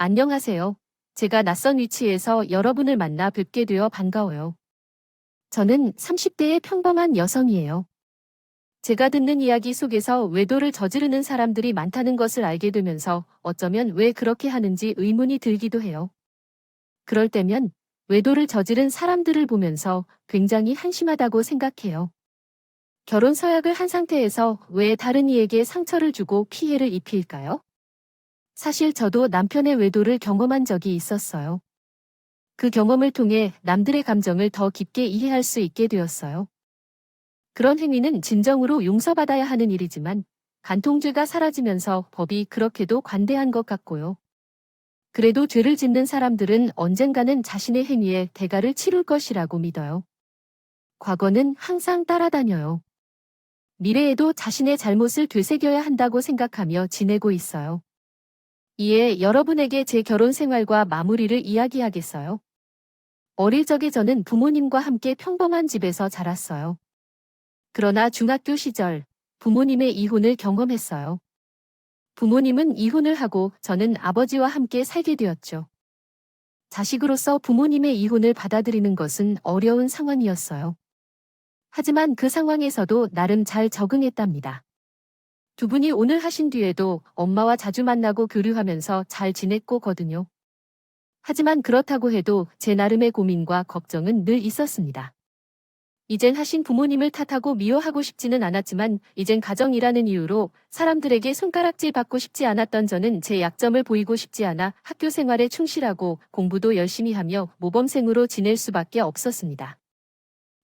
안녕하세요. 제가 낯선 위치에서 여러분을 만나 뵙게 되어 반가워요. 저는 30대의 평범한 여성이에요. 제가 듣는 이야기 속에서 외도를 저지르는 사람들이 많다는 것을 알게 되면서 어쩌면 왜 그렇게 하는지 의문이 들기도 해요. 그럴 때면 외도를 저지른 사람들을 보면서 굉장히 한심하다고 생각해요. 결혼 서약을 한 상태에서 왜 다른 이에게 상처를 주고 피해를 입힐까요? 사실 저도 남편의 외도를 경험한 적이 있었어요. 그 경험을 통해 남들의 감정을 더 깊게 이해할 수 있게 되었어요. 그런 행위는 진정으로 용서받아야 하는 일이지만 간통죄가 사라지면서 법이 그렇게도 관대한 것 같고요. 그래도 죄를 짓는 사람들은 언젠가는 자신의 행위에 대가를 치룰 것이라고 믿어요. 과거는 항상 따라다녀요. 미래에도 자신의 잘못을 되새겨야 한다고 생각하며 지내고 있어요. 이에 여러분에게 제 결혼 생활과 마무리를 이야기하겠어요. 어릴 적에 저는 부모님과 함께 평범한 집에서 자랐어요. 그러나 중학교 시절 부모님의 이혼을 경험했어요. 부모님은 이혼을 하고 저는 아버지와 함께 살게 되었죠. 자식으로서 부모님의 이혼을 받아들이는 것은 어려운 상황이었어요. 하지만 그 상황에서도 나름 잘 적응했답니다. 두 분이 오늘 하신 뒤에도 엄마와 자주 만나고 교류하면서 잘 지냈거든요. 하지만 그렇다고 해도 제 나름의 고민과 걱정은 늘 있었습니다. 이젠 하신 부모님을 탓하고 미워하고 싶지는 않았지만 이젠 가정이라는 이유로 사람들에게 손가락질 받고 싶지 않았던 저는 제 약점을 보이고 싶지 않아 학교 생활에 충실하고 공부도 열심히 하며 모범생으로 지낼 수밖에 없었습니다.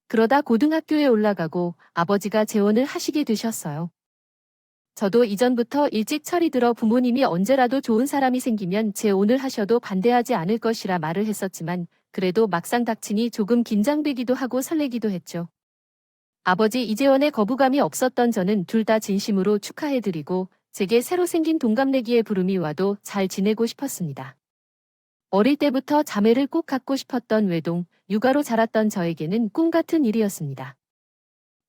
그러다 고등학교에 올라가고 아버지가 재혼을 하시게 되셨어요. 저도 이전부터 일찍 철이 들어 부모님이 언제라도 좋은 사람이 생기면 재혼을 하셔도 반대하지 않을 것이라 말을 했었지만 그래도 막상 닥치니 조금 긴장되기도 하고 설레기도 했죠. 아버지 이재원의 거부감이 없었던 저는 둘 다 진심으로 축하해드리고 제게 새로 생긴 동갑내기의 부름이 와도 잘 지내고 싶었습니다. 어릴 때부터 자매를 꼭 갖고 싶었던 외동, 육아로 자랐던 저에게는 꿈 같은 일이었습니다.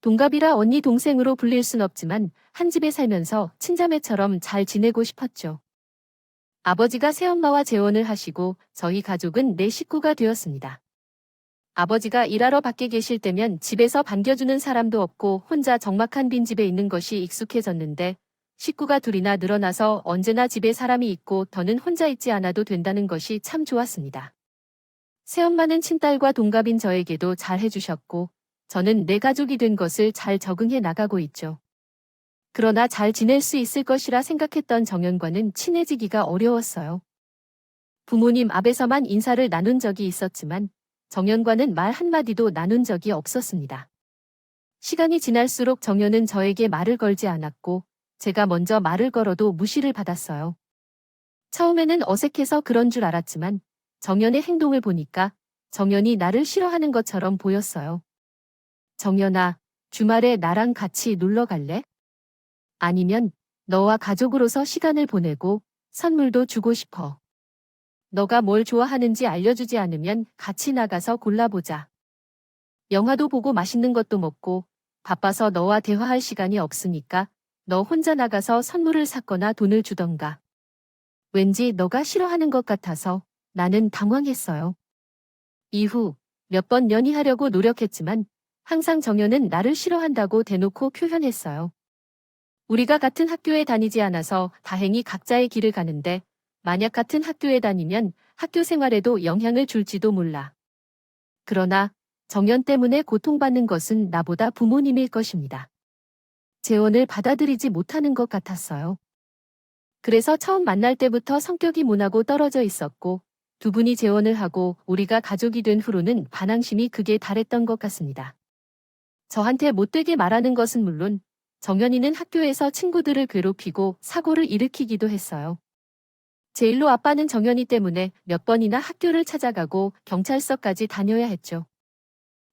동갑이라 언니 동생으로 불릴 순 없지만 한 집에 살면서 친자매처럼 잘 지내고 싶었죠. 아버지가 새엄마와 재혼을 하시고 저희 가족은 네 식구가 되었습니다. 아버지가 일하러 밖에 계실 때면 집에서 반겨주는 사람도 없고 혼자 적막한 빈집에 있는 것이 익숙해졌는데 식구가 둘이나 늘어나서 언제나 집에 사람이 있고 더는 혼자 있지 않아도 된다는 것이 참 좋았습니다. 새엄마는 친딸과 동갑인 저에게도 잘 해주셨고 저는 내 가족이 된 것을 잘 적응해 나가고 있죠. 그러나 잘 지낼 수 있을 것이라 생각했던 정연과는 친해지기가 어려웠어요. 부모님 앞에서만 인사를 나눈 적이 있었지만 정연과는 말 한마디도 나눈 적이 없었습니다. 시간이 지날수록 정연은 저에게 말을 걸지 않았고 제가 먼저 말을 걸어도 무시를 받았어요. 처음에는 어색해서 그런 줄 알았지만 정연의 행동을 보니까 정연이 나를 싫어하는 것처럼 보였어요. 정연아, 주말에 나랑 같이 놀러 갈래? 아니면 너와 가족으로서 시간을 보내고 선물도 주고 싶어. 너가 뭘 좋아하는지 알려주지 않으면 같이 나가서 골라보자. 영화도 보고 맛있는 것도 먹고 바빠서 너와 대화할 시간이 없으니까 너 혼자 나가서 선물을 샀거나 돈을 주던가. 왠지 너가 싫어하는 것 같아서 나는 당황했어요. 이후 몇 번 연희하려고 노력했지만 항상 정연은 나를 싫어한다고 대놓고 표현했어요. 우리가 같은 학교에 다니지 않아서 다행히 각자의 길을 가는데 만약 같은 학교에 다니면 학교 생활에도 영향을 줄지도 몰라. 그러나 정연 때문에 고통받는 것은 나보다 부모님일 것입니다. 재혼을 받아들이지 못하는 것 같았어요. 그래서 처음 만날 때부터 성격이 모나고 떨어져 있었고 두 분이 재혼을 하고 우리가 가족이 된 후로는 반항심이 극에 달했던 것 같습니다. 저한테 못되게 말하는 것은 물론 정연이는 학교에서 친구들을 괴롭히고 사고를 일으키기도 했어요. 제 일로 아빠는 정연이 때문에 몇 번이나 학교를 찾아가고 경찰서까지 다녀야 했죠.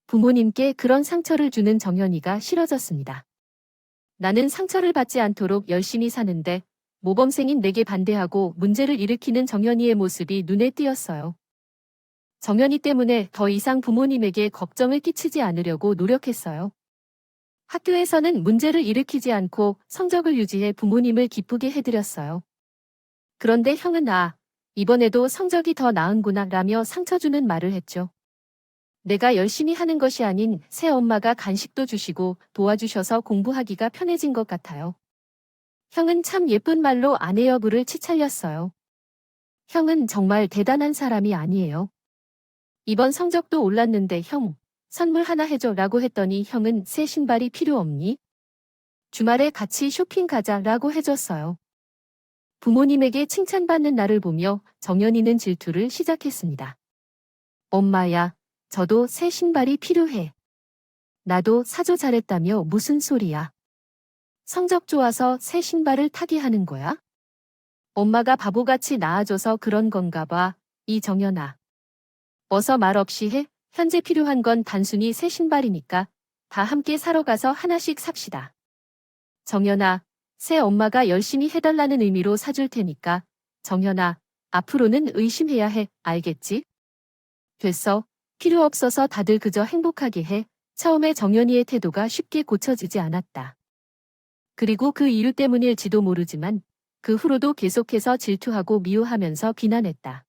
부모님께 그런 상처를 주는 정연이가 싫어졌습니다. 나는 상처를 받지 않도록 열심히 사는데 모범생인 내게 반대하고 문제를 일으키는 정연이의 모습이 눈에 띄었어요. 정연이 때문에 더 이상 부모님에게 걱정을 끼치지 않으려고 노력했어요. 학교에서는 문제를 일으키지 않고 성적을 유지해 부모님을 기쁘게 해드렸어요. 그런데 형은 이번에도 성적이 더 나은구나 라며 상처 주는 말을 했죠. 내가 열심히 하는 것이 아닌 새 엄마가 간식도 주시고 도와주셔서 공부하기가 편해진 것 같아요. 형은 참 예쁜 말로 아내 여부를 치찰렸어요. 형은 정말 대단한 사람이 아니에요. 이번 성적도 올랐는데 형, 선물 하나 해줘 라고 했더니 형은 새 신발이 필요 없니? 주말에 같이 쇼핑 가자 라고 해줬어요. 부모님에게 칭찬받는 나를 보며 정연이는 질투를 시작했습니다. 엄마야, 저도 새 신발이 필요해. 나도 사줘 잘했다며 무슨 소리야. 성적 좋아서 새 신발을 타게 하는 거야? 엄마가 바보같이 낳아줘서 그런 건가 봐, 이정연아. 어서 말 없이 해. 현재 필요한 건 단순히 새 신발이니까 다 함께 사러 가서 하나씩 삽시다. 정연아, 새 엄마가 열심히 해달라는 의미로 사줄 테니까 정연아, 앞으로는 의심해야 해, 알겠지? 됐어. 필요 없어서 다들 그저 행복하게 해. 처음에 정연이의 태도가 쉽게 고쳐지지 않았다. 그리고 그 이유 때문일지도 모르지만 그 후로도 계속해서 질투하고 미워하면서 비난했다.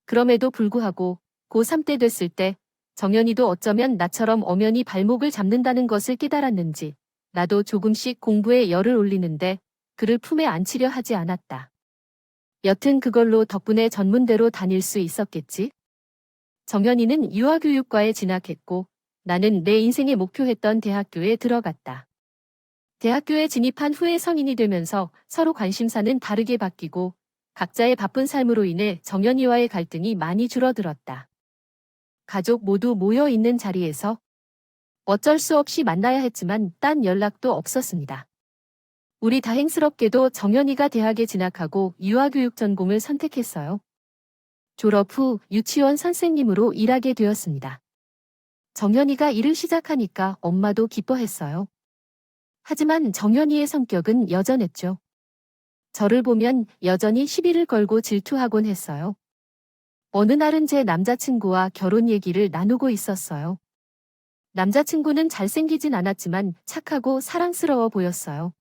그럼에도 불구하고 고3 때 됐을 때 정연이도 어쩌면 나처럼 엄연히 발목을 잡는다는 것을 깨달았는지 나도 조금씩 공부에 열을 올리는데 그를 품에 안치려 하지 않았다. 여튼 그걸로 덕분에 전문대로 다닐 수 있었겠지? 정연이는 유아교육과에 진학했고 나는 내 인생의 목표했던 대학교에 들어갔다. 대학교에 진입한 후에 성인이 되면서 서로 관심사는 다르게 바뀌고 각자의 바쁜 삶으로 인해 정연이와의 갈등이 많이 줄어들었다. 가족 모두 모여 있는 자리에서 어쩔 수 없이 만나야 했지만 딴 연락도 없었습니다. 우리 다행스럽게도 정연이가 대학에 진학하고 유아교육 전공을 선택했어요. 졸업 후 유치원 선생님으로 일하게 되었습니다. 정연이가 일을 시작하니까 엄마도 기뻐했어요. 하지만 정연이의 성격은 여전했죠. 저를 보면 여전히 시비를 걸고 질투하곤 했어요. 어느 날은 제 남자친구와 결혼 얘기를 나누고 있었어요. 남자친구는 잘생기진 않았지만 착하고 사랑스러워 보였어요.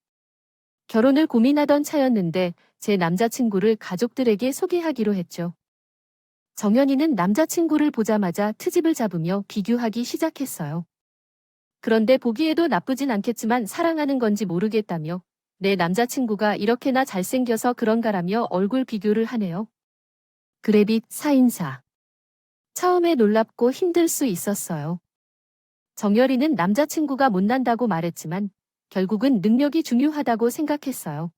결혼을 고민하던 차였는데 제 남자친구를 가족들에게 소개하기로 했죠. 정연이는 남자친구를 보자마자 트집을 잡으며 비교하기 시작했어요. 그런데 보기에도 나쁘진 않겠지만 사랑하는 건지 모르겠다며 내 남자친구가 이렇게나 잘생겨서 그런가라며 얼굴 비교를 하네요. 그래빗 4인사. 처음에 놀랍고 힘들 수 있었어요. 정열이는 남자친구가 못난다고 말했지만 결국은 능력이 중요하다고 생각했어요.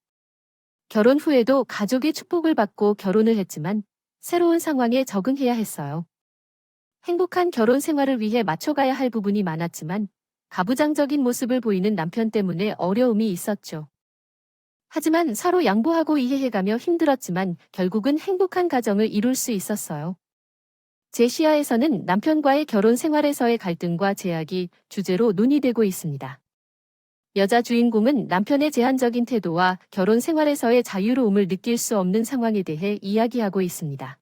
결혼 후에도 가족의 축복을 받고 결혼을 했지만 새로운 상황에 적응해야 했어요. 행복한 결혼 생활을 위해 맞춰가야 할 부분이 많았지만 가부장적인 모습을 보이는 남편 때문에 어려움이 있었죠. 하지만 서로 양보하고 이해해가며 힘들었지만 결국은 행복한 가정을 이룰 수 있었어요. 제 시야에서는 남편과의 결혼 생활에서의 갈등과 제약이 주제로 논의되고 있습니다. 여자 주인공은 남편의 제한적인 태도와 결혼 생활에서의 자유로움을 느낄 수 없는 상황에 대해 이야기하고 있습니다.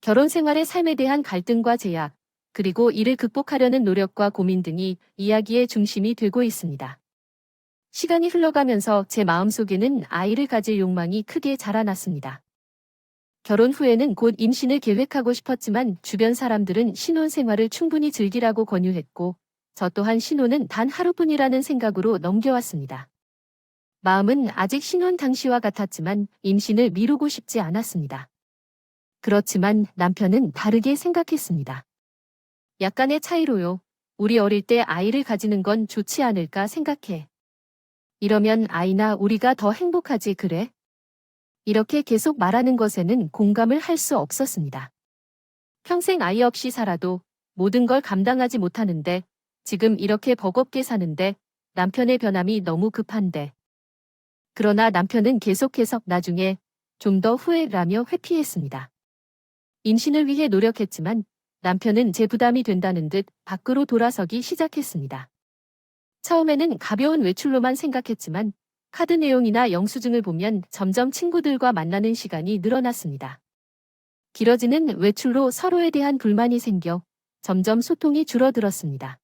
결혼 생활의 삶에 대한 갈등과 제약, 그리고 이를 극복하려는 노력과 고민 등이 이야기의 중심이 되고 있습니다. 시간이 흘러가면서 제 마음속에는 아이를 가질 욕망이 크게 자라났습니다. 결혼 후에는 곧 임신을 계획하고 싶었지만 주변 사람들은 신혼 생활을 충분히 즐기라고 권유했고 저 또한 신혼은 단 하루뿐이라는 생각으로 넘겨왔습니다. 마음은 아직 신혼 당시와 같았지만 임신을 미루고 싶지 않았습니다. 그렇지만 남편은 다르게 생각했습니다. 약간의 차이로요. 우리 어릴 때 아이를 가지는 건 좋지 않을까 생각해. 이러면 아이나 우리가 더 행복하지 그래? 이렇게 계속 말하는 것에는 공감을 할 수 없었습니다. 평생 아이 없이 살아도 모든 걸 감당하지 못하는데 지금 이렇게 버겁게 사는데 남편의 변함이 너무 급한데. 그러나 남편은 계속해서 나중에 좀 더 후회라며 회피했습니다. 임신을 위해 노력했지만 남편은 제 부담이 된다는 듯 밖으로 돌아서기 시작했습니다. 처음에는 가벼운 외출로만 생각했지만 카드 내용이나 영수증을 보면 점점 친구들과 만나는 시간이 늘어났습니다. 길어지는 외출로 서로에 대한 불만이 생겨 점점 소통이 줄어들었습니다.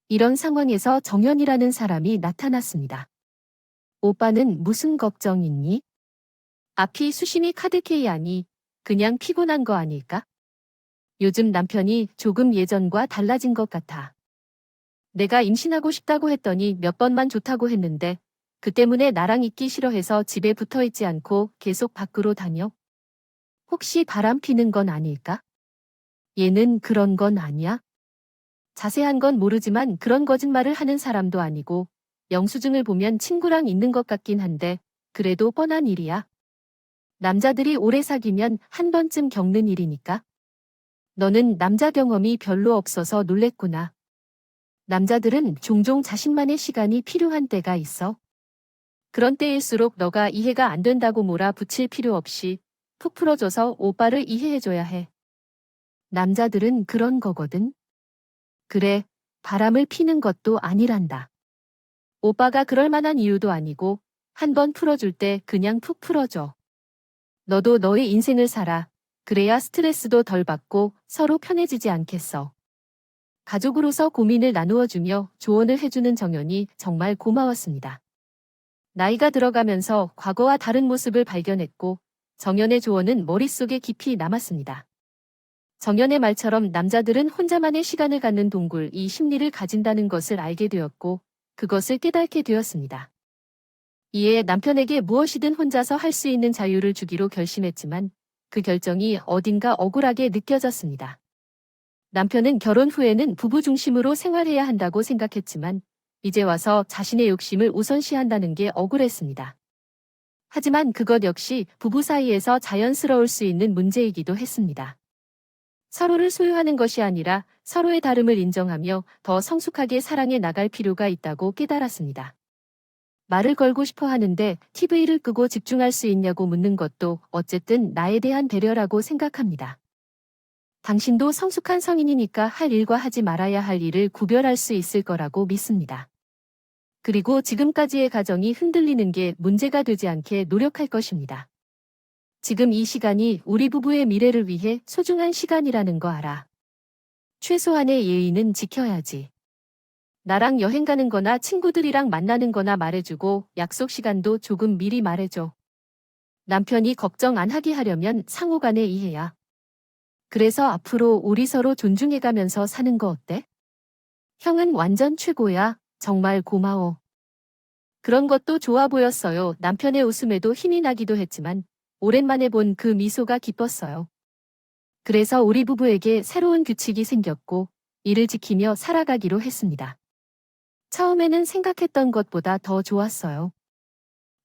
이런 상황에서 정연이라는 사람이 나타났습니다. 오빠는 무슨 걱정 있니? 앞이 수심이 카드케이 아니 그냥 피곤한 거 아닐까? 요즘 남편이 조금 예전과 달라진 것 같아. 내가 임신하고 싶다고 했더니 몇 번만 좋다고 했는데 그 때문에 나랑 있기 싫어해서 집에 붙어 있지 않고 계속 밖으로 다녀. 혹시 바람 피는 건 아닐까? 얘는 그런 건 아니야? 자세한 건 모르지만 그런 거짓말을 하는 사람도 아니고 영수증을 보면 친구랑 있는 것 같긴 한데 그래도 뻔한 일이야. 남자들이 오래 사귀면 한 번쯤 겪는 일이니까. 너는 남자 경험이 별로 없어서 놀랬구나. 남자들은 종종 자신만의 시간이 필요한 때가 있어. 그런 때일수록 너가 이해가 안 된다고 몰아붙일 필요 없이 푹 풀어줘서 오빠를 이해해줘야 해. 남자들은 그런 거거든. 그래, 바람을 피는 것도 아니란다. 오빠가 그럴 만한 이유도 아니고 한 번 풀어줄 때 그냥 푹 풀어줘. 너도 너의 인생을 살아. 그래야 스트레스도 덜 받고 서로 편해지지 않겠어. 가족으로서 고민을 나누어주며 조언을 해주는 정연이 정말 고마웠습니다. 나이가 들어가면서 과거와 다른 모습을 발견했고 정연의 조언은 머릿속에 깊이 남았습니다. 정연의 말처럼 남자들은 혼자만의 시간을 갖는 동굴 이 심리를 가진다는 것을 알게 되었고 그것을 깨닫게 되었습니다. 이에 남편에게 무엇이든 혼자서 할 수 있는 자유를 주기로 결심했지만 그 결정이 어딘가 억울하게 느껴졌습니다. 남편은 결혼 후에는 부부 중심으로 생활해야 한다고 생각했지만 이제 와서 자신의 욕심을 우선시한다는 게 억울했습니다. 하지만 그것 역시 부부 사이에서 자연스러울 수 있는 문제이기도 했습니다. 서로를 소유하는 것이 아니라 서로의 다름을 인정하며 더 성숙하게 사랑해 나갈 필요가 있다고 깨달았습니다. 말을 걸고 싶어 하는데 TV를 끄고 집중할 수 있냐고 묻는 것도 어쨌든 나에 대한 배려라고 생각합니다. 당신도 성숙한 성인이니까 할 일과 하지 말아야 할 일을 구별할 수 있을 거라고 믿습니다. 그리고 지금까지의 가정이 흔들리는 게 문제가 되지 않게 노력할 것입니다. 지금 이 시간이 우리 부부의 미래를 위해 소중한 시간이라는 거 알아. 최소한의 예의는 지켜야지. 나랑 여행 가는 거나 친구들이랑 만나는 거나 말해주고 약속 시간도 조금 미리 말해줘. 남편이 걱정 안 하게 하려면 상호 간의 이해야. 그래서 앞으로 우리 서로 존중해가면서 사는 거 어때? 형은 완전 최고야. 정말 고마워. 그런 것도 좋아 보였어요. 남편의 웃음에도 힘이 나기도 했지만 오랜만에 본 그 미소가 기뻤어요. 그래서 우리 부부에게 새로운 규칙이 생겼고 이를 지키며 살아가기로 했습니다. 처음에는 생각했던 것보다 더 좋았어요.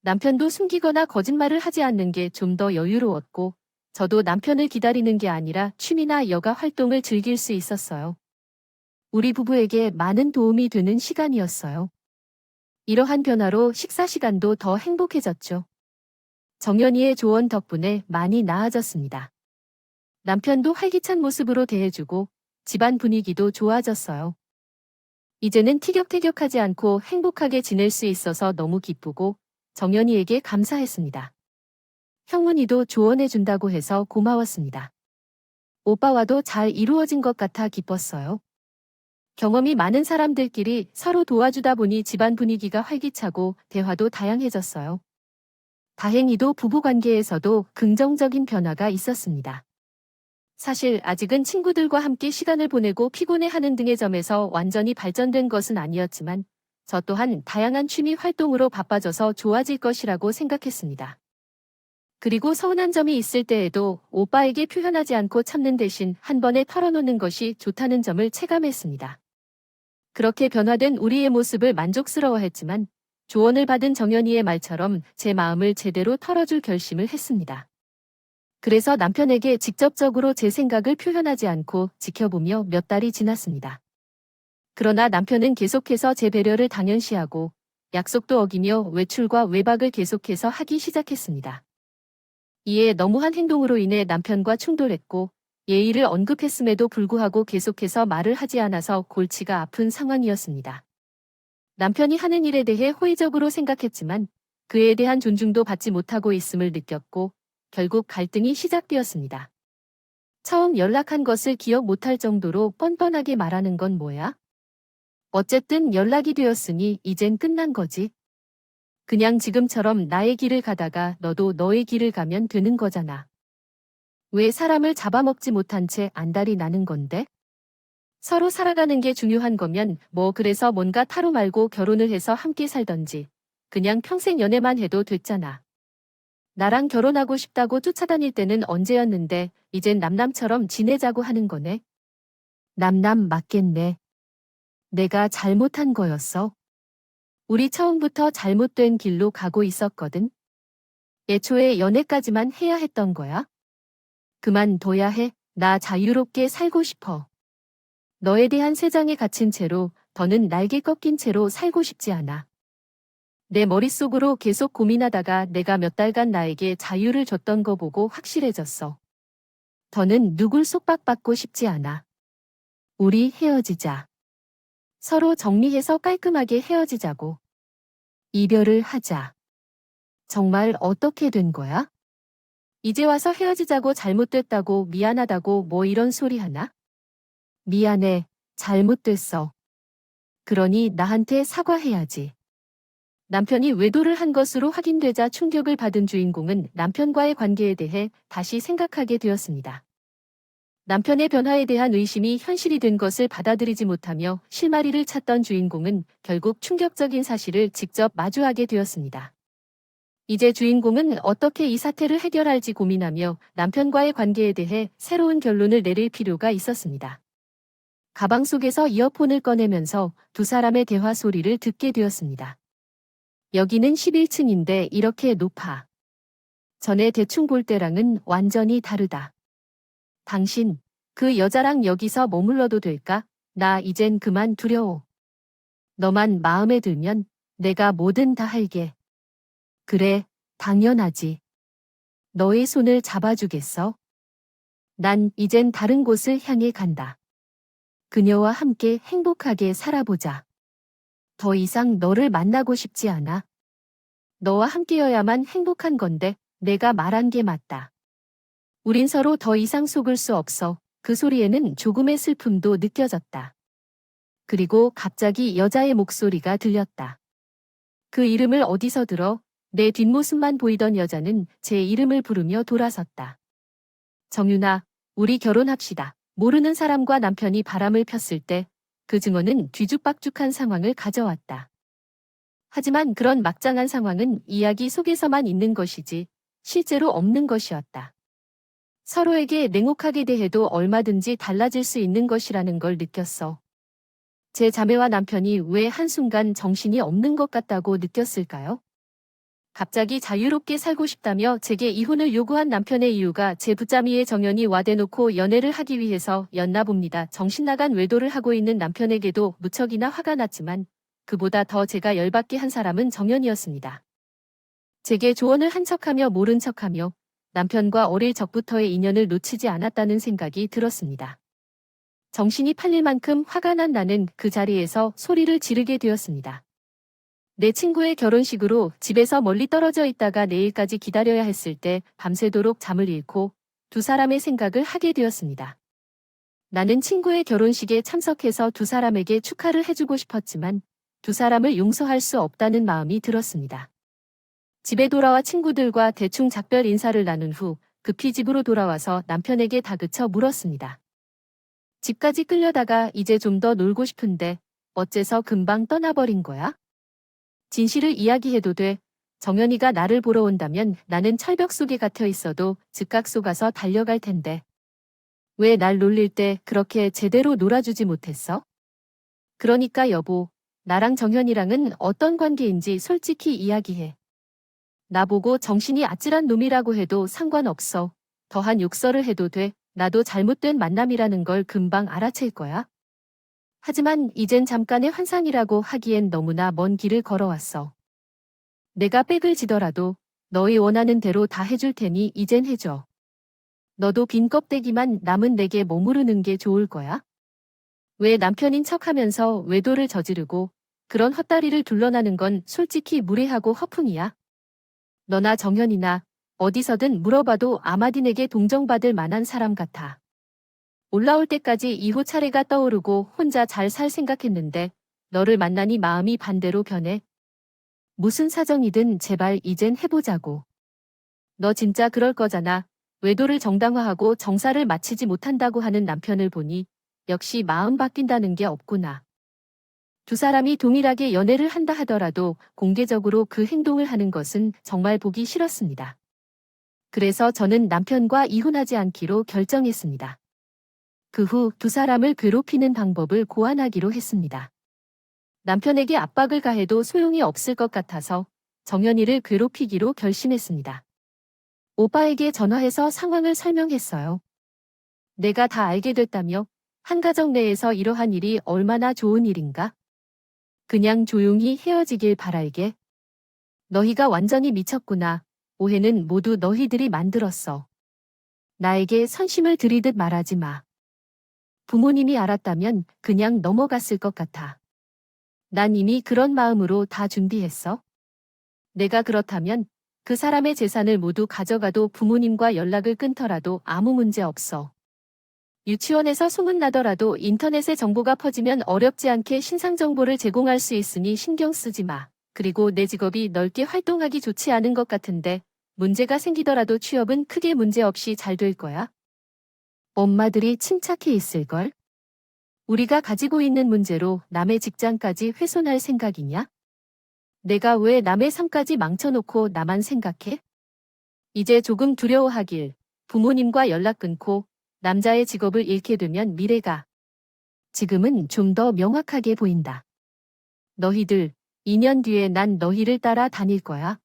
남편도 숨기거나 거짓말을 하지 않는 게 좀 더 여유로웠고 저도 남편을 기다리는 게 아니라 취미나 여가 활동을 즐길 수 있었어요. 우리 부부에게 많은 도움이 되는 시간이었어요. 이러한 변화로 식사 시간도 더 행복해졌죠. 정연이의 조언 덕분에 많이 나아졌습니다. 남편도 활기찬 모습으로 대해주고 집안 분위기도 좋아졌어요. 이제는 티격태격하지 않고 행복하게 지낼 수 있어서 너무 기쁘고 정연이에게 감사했습니다. 형문이도 조언해준다고 해서 고마웠습니다. 오빠와도 잘 이루어진 것 같아 기뻤어요. 경험이 많은 사람들끼리 서로 도와주다 보니 집안 분위기가 활기차고 대화도 다양해졌어요. 다행히도 부부관계에서도 긍정적인 변화가 있었습니다. 사실 아직은 친구들과 함께 시간을 보내고 피곤해하는 등의 점에서 완전히 발전된 것은 아니었지만 저 또한 다양한 취미 활동으로 바빠져서 좋아질 것이라고 생각했습니다. 그리고 서운한 점이 있을 때에도 오빠에게 표현하지 않고 참는 대신 한 번에 털어놓는 것이 좋다는 점을 체감했습니다. 그렇게 변화된 우리의 모습을 만족스러워했지만 조언을 받은 정연이의 말처럼 제 마음을 제대로 털어줄 결심을 했습니다. 그래서 남편에게 직접적으로 제 생각을 표현하지 않고 지켜보며 몇 달이 지났습니다. 그러나 남편은 계속해서 제 배려를 당연시하고 약속도 어기며 외출과 외박을 계속해서 하기 시작했습니다. 이에 너무한 행동으로 인해 남편과 충돌했고 예의를 언급했음에도 불구하고 계속해서 말을 하지 않아서 골치가 아픈 상황이었습니다. 남편이 하는 일에 대해 호의적으로 생각했지만 그에 대한 존중도 받지 못하고 있음을 느꼈고 결국 갈등이 시작되었습니다. 처음 연락한 것을 기억 못할 정도로 뻔뻔하게 말하는 건 뭐야? 어쨌든 연락이 되었으니 이젠 끝난 거지. 그냥 지금처럼 나의 길을 가다가 너도 너의 길을 가면 되는 거잖아. 왜 사람을 잡아먹지 못한 채 안달이 나는 건데? 서로 살아가는 게 중요한 거면 뭐 그래서 뭔가 타로 말고 결혼을 해서 함께 살던지 그냥 평생 연애만 해도 됐잖아. 나랑 결혼하고 싶다고 쫓아다닐 때는 언제였는데 이젠 남남처럼 지내자고 하는 거네. 남남 맞겠네. 내가 잘못한 거였어. 우리 처음부터 잘못된 길로 가고 있었거든. 애초에 연애까지만 해야 했던 거야. 그만둬야 해. 나 자유롭게 살고 싶어. 너에 대한 세상에 갇힌 채로 더는 날개 꺾인 채로 살고 싶지 않아. 내 머릿속으로 계속 고민하다가 내가 몇 달간 나에게 자유를 줬던 거 보고 확실해졌어. 더는 누굴 속박받고 싶지 않아. 우리 헤어지자. 서로 정리해서 깔끔하게 헤어지자고. 이별을 하자. 정말 어떻게 된 거야? 이제 와서 헤어지자고 잘못됐다고 미안하다고 뭐 이런 소리 하나? 미안해. 잘못됐어. 그러니 나한테 사과해야지. 남편이 외도를 한 것으로 확인되자 충격을 받은 주인공은 남편과의 관계에 대해 다시 생각하게 되었습니다. 남편의 변화에 대한 의심이 현실이 된 것을 받아들이지 못하며 실마리를 찾던 주인공은 결국 충격적인 사실을 직접 마주하게 되었습니다. 이제 주인공은 어떻게 이 사태를 해결할지 고민하며 남편과의 관계에 대해 새로운 결론을 내릴 필요가 있었습니다. 가방 속에서 이어폰을 꺼내면서 두 사람의 대화 소리를 듣게 되었습니다. 여기는 11층인데 이렇게 높아. 전에 대충 볼 때랑은 완전히 다르다. 당신, 그 여자랑 여기서 머물러도 될까? 나 이젠 그만 두려워. 너만 마음에 들면 내가 뭐든 다 할게. 그래, 당연하지. 너의 손을 잡아주겠어? 난 이젠 다른 곳을 향해 간다. 그녀와 함께 행복하게 살아보자. 더 이상 너를 만나고 싶지 않아. 너와 함께여야만 행복한 건데 내가 말한 게 맞다. 우린 서로 더 이상 속을 수 없어. 그 소리에는 조금의 슬픔도 느껴졌다. 그리고 갑자기 여자의 목소리가 들렸다. 그 이름을 어디서 들어? 내 뒷모습만 보이던 여자는 제 이름을 부르며 돌아섰다. 정윤아, 우리 결혼합시다. 모르는 사람과 남편이 바람을 폈을 때 그 증언은 뒤죽박죽한 상황을 가져왔다. 하지만 그런 막장한 상황은 이야기 속에서만 있는 것이지 실제로 없는 것이었다. 서로에게 냉혹하게 대해도 얼마든지 달라질 수 있는 것이라는 걸 느꼈어. 제 자매와 남편이 왜 한순간 정신이 없는 것 같다고 느꼈을까요? 갑자기 자유롭게 살고 싶다며 제게 이혼을 요구한 남편의 이유가 제 붙잡이에 정연이 와대놓고 연애를 하기 위해서였나 봅니다. 정신나간 외도를 하고 있는 남편에게도 무척이나 화가 났지만 그보다 더 제가 열받게 한 사람은 정연이었습니다. 제게 조언을 한 척하며 모른 척하며 남편과 어릴 적부터의 인연을 놓치지 않았다는 생각이 들었습니다. 정신이 팔릴 만큼 화가 난 나는 그 자리에서 소리를 지르게 되었습니다. 내 친구의 결혼식으로 집에서 멀리 떨어져 있다가 내일까지 기다려야 했을 때 밤새도록 잠을 잃고 두 사람의 생각을 하게 되었습니다. 나는 친구의 결혼식에 참석해서 두 사람에게 축하를 해주고 싶었지만 두 사람을 용서할 수 없다는 마음이 들었습니다. 집에 돌아와 친구들과 대충 작별 인사를 나눈 후 급히 집으로 돌아와서 남편에게 다그쳐 물었습니다. 집까지 끌려다가 이제 좀 더 놀고 싶은데 어째서 금방 떠나버린 거야? 진실을 이야기해도 돼. 정연이가 나를 보러 온다면 나는 철벽 속에 갇혀 있어도 즉각 속아서 달려갈 텐데. 왜 날 놀릴 때 그렇게 제대로 놀아주지 못했어? 그러니까 여보, 나랑 정연이랑은 어떤 관계인지 솔직히 이야기해. 나보고 정신이 아찔한 놈이라고 해도 상관없어. 더한 욕설을 해도 돼. 나도 잘못된 만남이라는 걸 금방 알아챌 거야. 하지만 이젠 잠깐의 환상이라고 하기엔 너무나 먼 길을 걸어왔어. 내가 빽을 지더라도 너희 원하는 대로 다 해줄 테니 이젠 해줘. 너도 빈 껍데기만 남은 내게 머무르는 게 좋을 거야? 왜 남편인 척하면서 외도를 저지르고 그런 헛다리를 둘러나는 건 솔직히 무례하고 허풍이야. 너나 정연이나 어디서든 물어봐도 아마딘에게 동정받을 만한 사람 같아. 올라올 때까지 이후 차례가 떠오르고 혼자 잘 살 생각했는데 너를 만나니 마음이 반대로 변해. 무슨 사정이든 제발 이젠 해보자고. 너 진짜 그럴 거잖아. 외도를 정당화하고 정사를 마치지 못한다고 하는 남편을 보니 역시 마음 바뀐다는 게 없구나. 두 사람이 동일하게 연애를 한다 하더라도 공개적으로 그 행동을 하는 것은 정말 보기 싫었습니다. 그래서 저는 남편과 이혼하지 않기로 결정했습니다. 그 후 두 사람을 괴롭히는 방법을 고안하기로 했습니다. 남편에게 압박을 가해도 소용이 없을 것 같아서 정연이를 괴롭히기로 결심했습니다. 오빠에게 전화해서 상황을 설명했어요. 내가 다 알게 됐다며 한 가정 내에서 이러한 일이 얼마나 좋은 일인가? 그냥 조용히 헤어지길 바랄게. 너희가 완전히 미쳤구나. 오해는 모두 너희들이 만들었어. 나에게 선심을 들이듯 말하지 마. 부모님이 알았다면 그냥 넘어갔을 것 같아. 난 이미 그런 마음으로 다 준비했어. 내가 그렇다면 그 사람의 재산을 모두 가져가도 부모님과 연락을 끊더라도 아무 문제 없어. 유치원에서 소문나더라도 인터넷에 정보가 퍼지면 어렵지 않게 신상 정보를 제공할 수 있으니 신경 쓰지 마. 그리고 내 직업이 넓게 활동하기 좋지 않은 것 같은데 문제가 생기더라도 취업은 크게 문제 없이 잘 될 거야. 엄마들이 침착해 있을걸? 우리가 가지고 있는 문제로 남의 직장까지 훼손할 생각이냐? 내가 왜 남의 삶까지 망쳐놓고 나만 생각해? 이제 조금 두려워하길. 부모님과 연락 끊고 남자의 직업을 잃게 되면 미래가 지금은 좀 더 명확하게 보인다. 너희들, 2년 뒤에 난 너희를 따라 다닐 거야.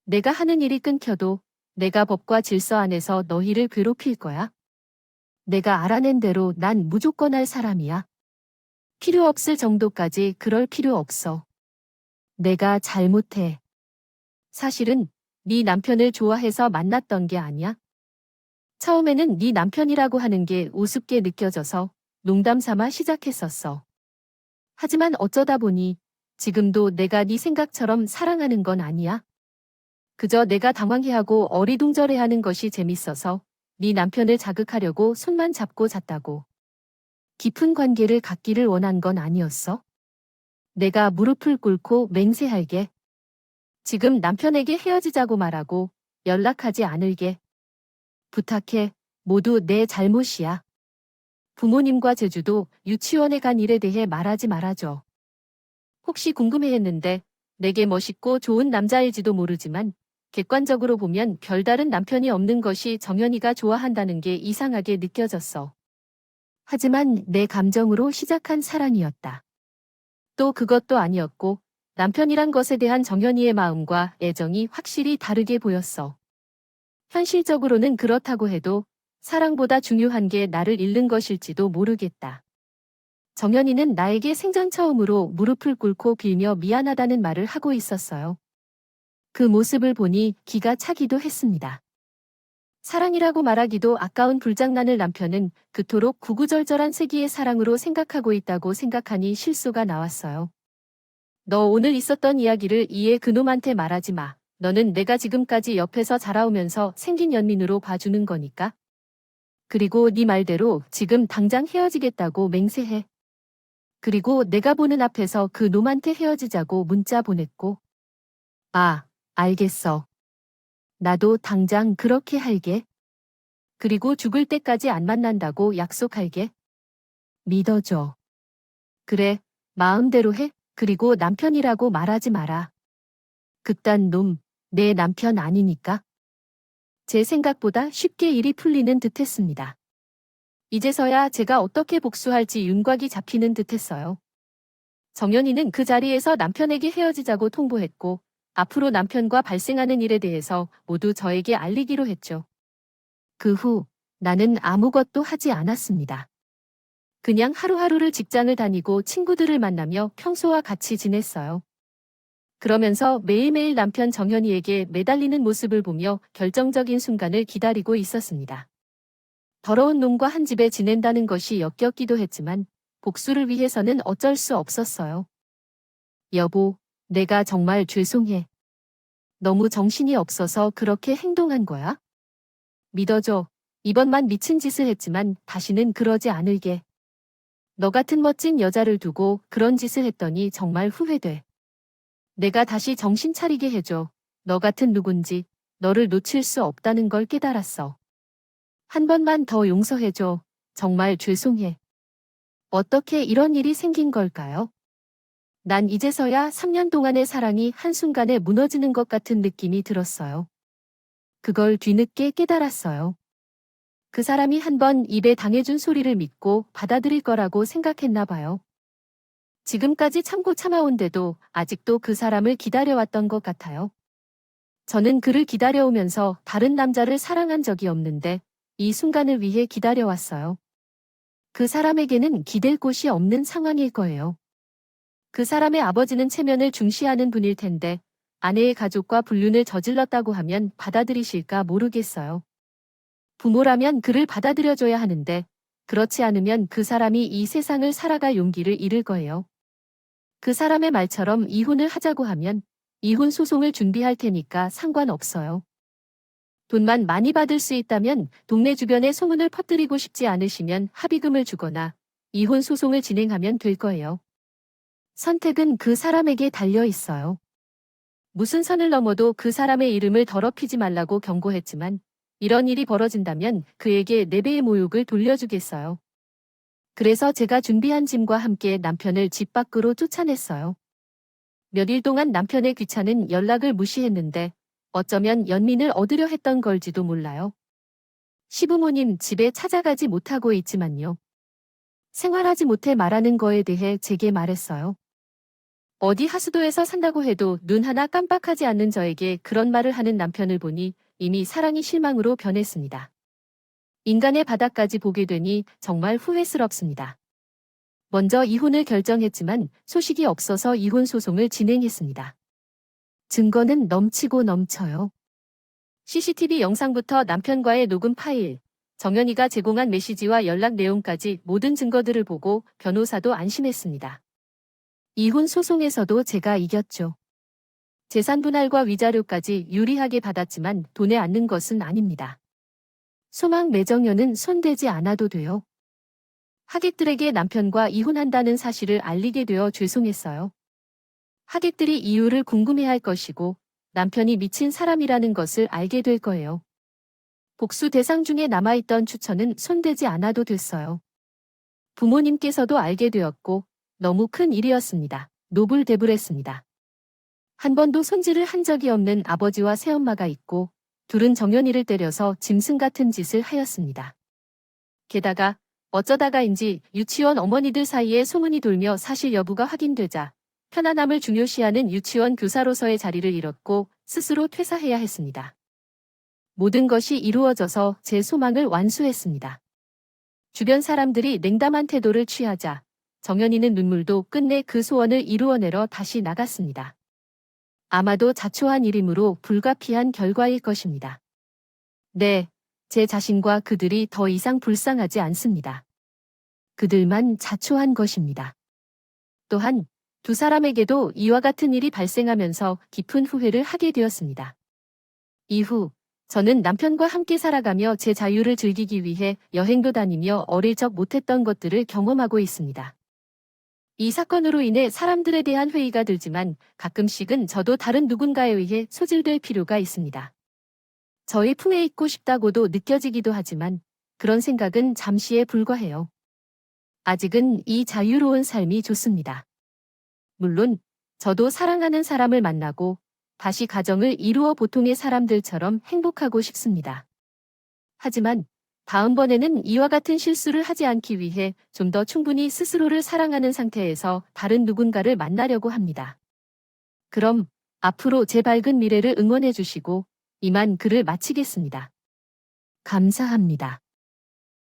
내가 하는 일이 끊겨도 내가 법과 질서 안에서 너희를 괴롭힐 거야. 내가 알아낸 대로 난 무조건 할 사람이야. 필요 없을 정도까지 그럴 필요 없어. 내가 잘못해. 사실은 네 남편을 좋아해서 만났던 게 아니야. 처음에는 네 남편이라고 하는 게 우습게 느껴져서 농담 삼아 시작했었어. 하지만 어쩌다 보니 지금도 내가 네 생각처럼 사랑하는 건 아니야. 그저 내가 당황해하고 어리둥절해하는 것이 재밌어서 네 남편을 자극하려고 손만 잡고 잤다고. 깊은 관계를 갖기를 원한 건 아니었어. 내가 무릎을 꿇고 맹세할게. 지금 남편에게 헤어지자고 말하고 연락하지 않을게. 부탁해. 모두 내 잘못이야. 부모님과 제주도 유치원에 간 일에 대해 말하지 말아줘. 혹시 궁금해했는데 내게 멋있고 좋은 남자일지도 모르지만 객관적으로 보면 별다른 남편이 없는 것이 정연이가 좋아한다는 게 이상하게 느껴졌어. 하지만 내 감정으로 시작한 사랑이었다. 또 그것도 아니었고 남편이란 것에 대한 정연이의 마음과 애정이 확실히 다르게 보였어. 현실적으로는 그렇다고 해도 사랑보다 중요한 게 나를 잃는 것일지도 모르겠다. 정연이는 나에게 생전 처음으로 무릎을 꿇고 빌며 미안하다는 말을 하고 있었어요. 그 모습을 보니 기가 차기도 했습니다. 사랑이라고 말하기도 아까운 불장난을 남편은 그토록 구구절절한 세기의 사랑으로 생각하고 있다고 생각하니 실소가 나왔어요. 너 오늘 있었던 이야기를 이에 그놈한테 말하지 마. 너는 내가 지금까지 옆에서 자라오면서 생긴 연민으로 봐주는 거니까. 그리고 네 말대로 지금 당장 헤어지겠다고 맹세해. 그리고 내가 보는 앞에서 그 놈한테 헤어지자고 문자 보냈고. 아, 알겠어. 나도 당장 그렇게 할게. 그리고 죽을 때까지 안 만난다고 약속할게. 믿어줘. 그래, 마음대로 해. 그리고 남편이라고 말하지 마라. 그딴 놈, 내 남편 아니니까. 제 생각보다 쉽게 일이 풀리는 듯했습니다. 이제서야 제가 어떻게 복수할지 윤곽이 잡히는 듯했어요. 정연이는 그 자리에서 남편에게 헤어지자고 통보했고 앞으로 남편과 발생하는 일에 대해서 모두 저에게 알리기로 했죠. 그 후 나는 아무것도 하지 않았습니다. 그냥 하루하루를 직장을 다니고 친구들을 만나며 평소와 같이 지냈어요. 그러면서 매일매일 남편 정현이에게 매달리는 모습을 보며 결정적인 순간을 기다리고 있었습니다. 더러운 놈과 한 집에 지낸다는 것이 역겹기도 했지만 복수를 위해서는 어쩔 수 없었어요. 여보, 내가 정말 죄송해. 너무 정신이 없어서 그렇게 행동한 거야? 믿어줘. 이번만 미친 짓을 했지만 다시는 그러지 않을게. 너 같은 멋진 여자를 두고 그런 짓을 했더니 정말 후회돼. 내가 다시 정신 차리게 해줘. 너 같은 누군지 너를 놓칠 수 없다는 걸 깨달았어. 한 번만 더 용서해줘. 정말 죄송해. 어떻게 이런 일이 생긴 걸까요? 난 이제서야 3년 동안의 사랑이 한순간에 무너지는 것 같은 느낌이 들었어요. 그걸 뒤늦게 깨달았어요. 그 사람이 한 번 입에 당해준 소리를 믿고 받아들일 거라고 생각했나 봐요. 지금까지 참고 참아온데도 아직도 그 사람을 기다려왔던 것 같아요. 저는 그를 기다려오면서 다른 남자를 사랑한 적이 없는데 이 순간을 위해 기다려왔어요. 그 사람에게는 기댈 곳이 없는 상황일 거예요. 그 사람의 아버지는 체면을 중시하는 분일 텐데 아내의 가족과 불륜을 저질렀다고 하면 받아들이실까 모르겠어요. 부모라면 그를 받아들여줘야 하는데 그렇지 않으면 그 사람이 이 세상을 살아갈 용기를 잃을 거예요. 그 사람의 말처럼 이혼을 하자고 하면 이혼 소송을 준비할 테니까 상관없어요. 돈만 많이 받을 수 있다면 동네 주변에 소문을 퍼뜨리고 싶지 않으시면 합의금을 주거나 이혼 소송을 진행하면 될 거예요. 선택은 그 사람에게 달려 있어요. 무슨 선을 넘어도 그 사람의 이름을 더럽히지 말라고 경고했지만 이런 일이 벌어진다면 그에게 4배의 모욕을 돌려주겠어요. 그래서 제가 준비한 짐과 함께 남편을 집 밖으로 쫓아냈어요. 몇 일 동안 남편의 귀찮은 연락을 무시했는데 어쩌면 연민을 얻으려 했던 걸지도 몰라요. 시부모님 집에 찾아가지 못하고 있지만요. 생활하지 못해 말하는 거에 대해 제게 말했어요. 어디 하수도에서 산다고 해도 눈 하나 깜빡하지 않는 저에게 그런 말을 하는 남편을 보니 이미 사랑이 실망으로 변했습니다. 인간의 바닥까지 보게 되니 정말 후회스럽습니다. 먼저 이혼을 결정했지만 소식이 없어서 이혼 소송을 진행했습니다. 증거는 넘치고 넘쳐요. CCTV 영상부터 남편과의 녹음 파일, 정연이가 제공한 메시지와 연락 내용까지 모든 증거들을 보고 변호사도 안심했습니다. 이혼 소송에서도 제가 이겼죠. 재산 분할과 위자료까지 유리하게 받았지만 돈에 앉는 것은 아닙니다. 소망 매정녀는 손대지 않아도 돼요. 하객들에게 남편과 이혼한다는 사실을 알리게 되어 죄송했어요. 하객들이 이유를 궁금해할 것이고 남편이 미친 사람이라는 것을 알게 될 거예요. 복수 대상 중에 남아있던 추천은 손대지 않아도 됐어요. 부모님께서도 알게 되었고 너무 큰 일이었습니다. 노불대불했습니다. 한 번도 손질을 한 적이 없는 아버지와 새엄마가 있고 둘은 정연이를 때려서 짐승 같은 짓을 하였습니다. 게다가 어쩌다가인지 유치원 어머니들 사이에 소문이 돌며 사실 여부가 확인되자 편안함을 중요시하는 유치원 교사로서의 자리를 잃었고 스스로 퇴사해야 했습니다. 모든 것이 이루어져서 제 소망을 완수했습니다. 주변 사람들이 냉담한 태도를 취하자 정연이는 눈물도 끝내 그 소원을 이루어내러 다시 나갔습니다. 아마도 자초한 일이므로 불가피한 결과일 것입니다. 네, 제 자신과 그들이 더 이상 불쌍하지 않습니다. 그들만 자초한 것입니다. 또한 두 사람에게도 이와 같은 일이 발생하면서 깊은 후회를 하게 되었습니다. 이후 저는 남편과 함께 살아가며 제 자유를 즐기기 위해 여행도 다니며 어릴 적 못했던 것들을 경험하고 있습니다. 이 사건으로 인해 사람들에 대한 회의가 들지만 가끔씩은 저도 다른 누군가에 의해 소질될 필요가 있습니다. 저의 품에 있고 싶다고도 느껴지기도 하지만 그런 생각은 잠시에 불과해요. 아직은 이 자유로운 삶이 좋습니다. 물론 저도 사랑하는 사람을 만나고 다시 가정을 이루어 보통의 사람들처럼 행복하고 싶습니다. 하지만 다음번에는 이와 같은 실수를 하지 않기 위해 좀 더 충분히 스스로를 사랑하는 상태에서 다른 누군가를 만나려고 합니다. 그럼 앞으로 제 밝은 미래를 응원해 주시고 이만 글을 마치겠습니다. 감사합니다.